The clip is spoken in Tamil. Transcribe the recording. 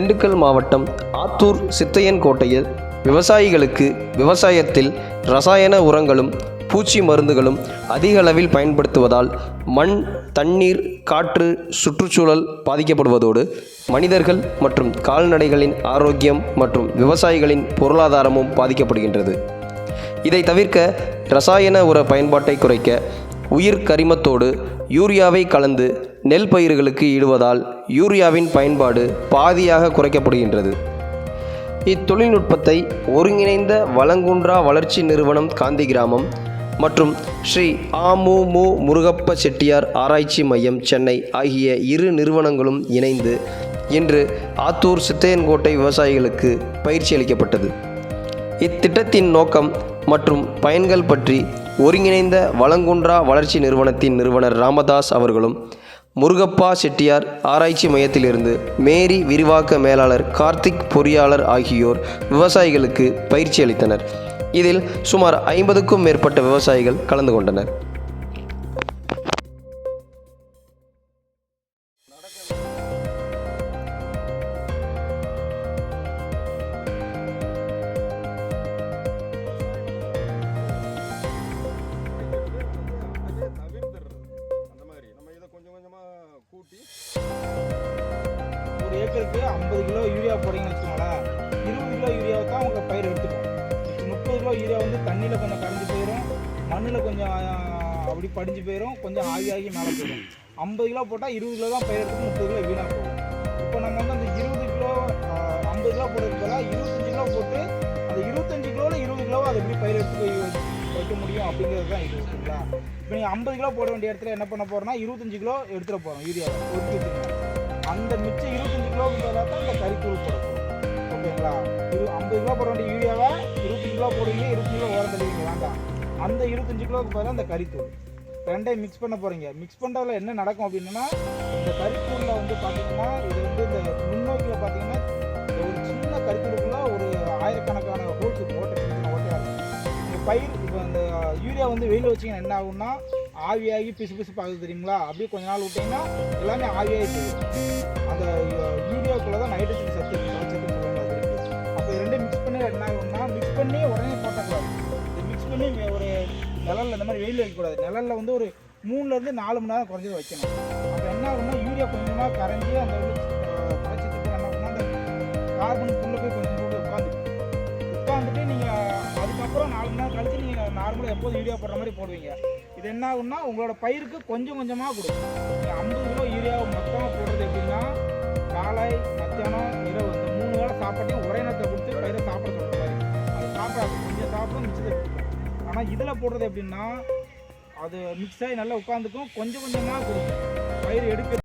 திண்டுக்கல் மாவட்டம் ஆத்தூர் சித்தையன்கோட்டையில் விவசாயிகளுக்கு விவசாயத்தில் ரசாயன உரங்களும் பூச்சி மருந்துகளும் அதிக அளவில் பயன்படுத்துவதால் மண், தண்ணீர், காற்று, சுற்றுச்சூழல் பாதிக்கப்படுவதோடு மனிதர்கள் மற்றும் கால்நடைகளின் ஆரோக்கியம் மற்றும் விவசாயிகளின் பொருளாதாரமும் பாதிக்கப்படுகின்றது. இதை தவிர்க்க ரசாயன உர பயன்பாட்டை குறைக்க உயிர் கரிமத்தோடு யூரியாவை கலந்து நெல் பயிர்களுக்கு இடுவதால் யூரியாவின் பயன்பாடு பாதியாக குறைக்கப்படுகின்றது. இத்தொழில்நுட்பத்தை ஒருங்கிணைந்த வளங்குன்றா வளர்ச்சி நிறுவனம் காந்தி கிராமம் மற்றும் ஸ்ரீ ஆ.மு.மு. முருகப்ப செட்டியார் ஆராய்ச்சி மையம் சென்னை ஆகிய இரு நிறுவனங்களும் இணைந்து இன்று ஆத்தூர் சித்தையன்கோட்டை விவசாயிகளுக்கு பயிற்சி அளிக்கப்பட்டது. இத்திட்டத்தின் நோக்கம் மற்றும் பயன்கள் பற்றி ஒருங்கிணைந்த வளங்குன்றா வளர்ச்சி நிறுவனத்தின் நிறுவனர் ராமதாஸ் அவர்களும், முருகப்பா செட்டியார் ஆராய்ச்சி மையத்திலிருந்து மேரி விரிவாக்க மேலாளர் கார்த்திக் பொறியாளர் ஆகியோர் விவசாயிகளுக்கு பயிற்சி அளித்தனர். இதில் சுமார் 50க்கும் மேற்பட்ட விவசாயிகள் கலந்து கொண்டனர். ஒரு ஏக்கருக்கு 50 கிலோ யூரியா போடுறீங்கன்னு வச்சுக்கோங்களேன், 20 கிலோ யூரியாவை தான் உங்கள் பயிர் எடுத்துக்கும். 30 கிலோ யூரியா வந்து தண்ணியில் கொஞ்சம் கரைஞ்சி போயிடும், மண்ணில் கொஞ்சம் அப்படி படிஞ்சு போயிடும், கொஞ்சம் ஆவியாகி மேலே போயிடும். 50 கிலோ போட்டால் 20 கிலோ தான் பயிர் எடுத்து 30 கிலோ வீணாக போகும். இப்போ நம்ம வந்து அந்த 20 கிலோ 50 கிலோ போடுறதுக்கு பதிலாக 25 கிலோ போட்டு அந்த 25 கிலோவில் 20 கிலோவை அதை எப்படி பயிர் எடுத்து போய் வைக்க முடியும் அப்படிங்கிறது தான் இது. ஓகேங்களா? இப்போ நீங்கள் 50 கிலோ போட வேண்டிய இடத்துல என்ன பண்ண போகிறோம்னா 25 கிலோ எடுத்துகிட்டு போகிறோம் யூரியாவை ஒதுக்கி வச்சுருக்கோம். அந்த மிச்சம் 25 கிலோவுக்கு பதிலாக தான் இந்த கறித்தூள் போட போகிறோம். ஓகேங்களா? 50 கிலோ போட வேண்டிய யூரியாவை 25 கிலோ போடுவீங்க, 20 கிலோ ஓரம் தள்ளுவீங்க வேண்டாம். அந்த 25 கிலோவுக்கு பதிலாக இந்த கறித்தூள் ரெண்டையும் மிக்ஸ் பண்ண போகிறீங்க. மிக்ஸ் பண்ணுறதுல என்ன நடக்கும் அப்படின்னா, இந்த கறித்தூளில் வந்து பார்த்தீங்கன்னா இது வந்து இந்த நுண்ணோக்கில் பார்த்தீங்கன்னா ஒரு சின்ன கறித்தூளுக்குள்ளே ஒரு ஆயிரக்கணக்கான ஹோல்ஸ் இருக்கும், ஓட்டை சின்ன ஓட்டையாக இருக்கும். உங்கள் பயிர் இப்போ அந்த யூரியா வந்து வெயிலில் வச்சிங்கன்னா என்ன ஆகும்னா ஆவியாகி பிசு பிசு பார்க்குது தெரியுங்களா? அப்படியே கொஞ்ச நாள் விட்டிங்கன்னா எல்லாமே ஆவியாகி போயிடும். அந்த யூரியாவுக்குள்ளே தான் நைட்ரஜன் சத்து சத்துன்னு சொல்லுவாங்க. அப்போ ரெண்டையும் மிக்ஸ் பண்ணி என்ன ஆகும்னா, மிக்ஸ் பண்ணி உடனே போட்டக்கூடாது. இது மிக்ஸ் பண்ணி ஒரு நிழலில் இந்த மாதிரி வெயில் வைக்கக்கூடாது. நிழலில் வந்து ஒரு 3லேருந்து 4 மணி நேரம் குறைஞ்சது வைக்கணும். அப்போ என்ன ஆகும்னா யூரியா கொஞ்சமாக கரைஞ்சி அந்த கரைச்சத்துக்கு என்ன ஆகும்னா அந்த கார்பனுக்குள்ளே போய் கொஞ்சம் உட்காந்துட்டு நீங்கள் அதுக்கப்புறம் 4 மணி நேரம் கழித்து நீங்கள் நார்மலாக எப்போதும் யூரியா போடுற மாதிரி போடுவீங்க. இது என்ன ஆகும்னா உங்களோட பயிருக்கு கொஞ்சம் கொஞ்சமாக கொடுக்கும். நீங்கள் 50 கிலோ யூரியாவை மொத்தமாக போடுறது எப்படின்னா, காலை, மத்தியானம், இரவு இந்த 3 வேளை சாப்பாட்டையும் ஒரே நேரத்தில் கொடுத்து பயிரை சாப்பிட சொல்கிற மாதிரி. அது சாப்பிடாது, கொஞ்சம் சாப்பிடும், மிச்சத்தை கொடுக்கும். ஆனால் இதில் போடுறது எப்படின்னா, அது மிக்ஸ் ஆகி நல்லா உட்காந்துக்கும், கொஞ்சம் கொஞ்சமாக கொடுக்கும். பயிர் எடுக்க